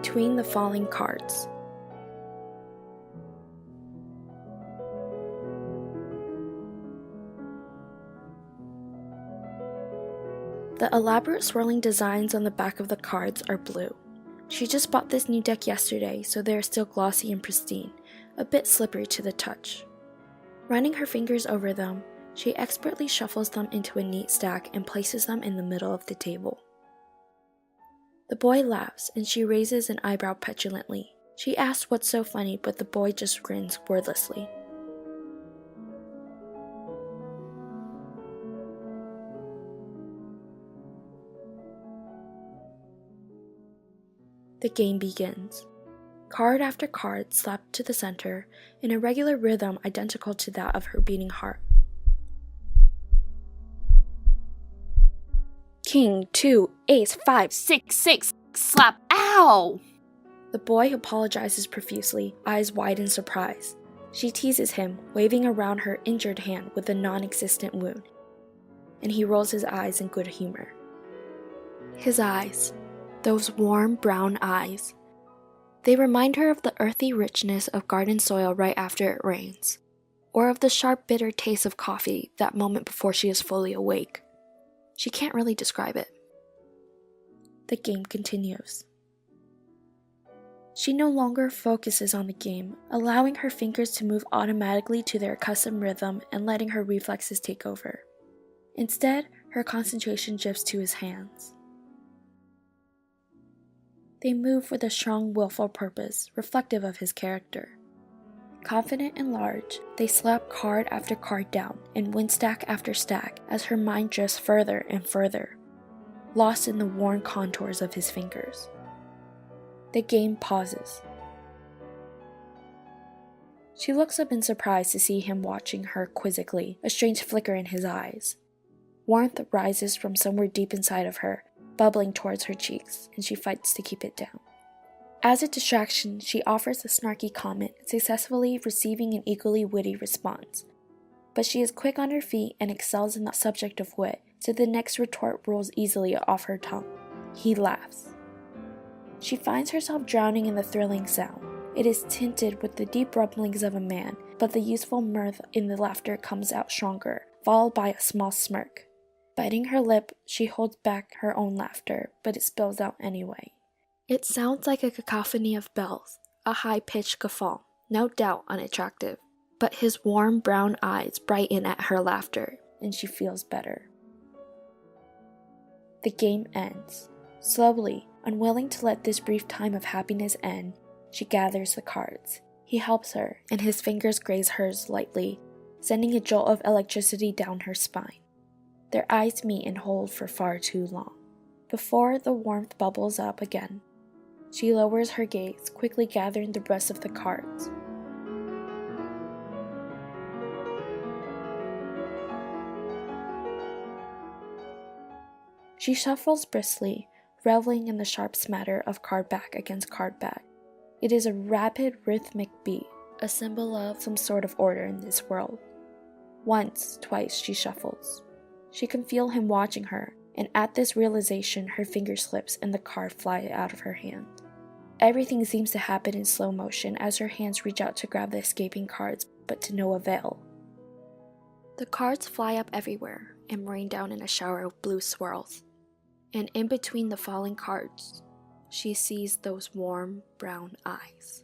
between the falling cards. The elaborate swirling designs on the back of the cards are blue. She just bought this new deck yesterday, so they are still glossy and pristine, a bit slippery to the touch. Running her fingers over them, she expertly shuffles them into a neat stack and places them in the middle of the table. The boy laughs, and she raises an eyebrow petulantly. She asks what's so funny, but the boy just grins wordlessly. The game begins. Card after card slapped to the center in a regular rhythm identical to that of her beating heart. King, 2, ace, 5, 6, 6, slap, ow! The boy apologizes profusely, eyes wide in surprise. She teases him, waving around her injured hand with a non-existent wound, and he rolls his eyes in good humor. His eyes, those warm brown eyes. They remind her of the earthy richness of garden soil right after it rains, or of the sharp bitter taste of coffee that moment before she is fully awake. She can't really describe it. The game continues. She no longer focuses on the game, allowing her fingers to move automatically to their accustomed rhythm and letting her reflexes take over. Instead, her concentration shifts to his hands. They move with a strong, willful purpose, reflective of his character. Confident and large, they slap card after card down and win stack after stack as her mind drifts further and further, lost in the worn contours of his fingers. The game pauses. She looks up in surprise to see him watching her quizzically, a strange flicker in his eyes. Warmth rises from somewhere deep inside of her, bubbling towards her cheeks, and she fights to keep it down. As a distraction, she offers a snarky comment, successfully receiving an equally witty response. But she is quick on her feet and excels in the subject of wit, so the next retort rolls easily off her tongue. He laughs. She finds herself drowning in the thrilling sound. It is tinted with the deep rumblings of a man, but the youthful mirth in the laughter comes out stronger, followed by a small smirk. Biting her lip, she holds back her own laughter, but it spills out anyway. It sounds like a cacophony of bells, a high-pitched guffaw, no doubt unattractive. But his warm brown eyes brighten at her laughter, and she feels better. The game ends. Slowly, unwilling to let this brief time of happiness end, she gathers the cards. He helps her, and his fingers graze hers lightly, sending a jolt of electricity down her spine. Their eyes meet and hold for far too long. Before the warmth bubbles up again, she lowers her gaze, quickly gathering the rest of the cards. She shuffles briskly, reveling in the sharp smatter of card back against card back. It is a rapid, rhythmic beat, a symbol of some sort of order in this world. Once, twice, she shuffles. She can feel him watching her, and at this realization, her finger slips and the card flies out of her hand. Everything seems to happen in slow motion as her hands reach out to grab the escaping cards, but to no avail. The cards fly up everywhere and rain down in a shower of blue swirls. And in between the falling cards, she sees those warm brown eyes.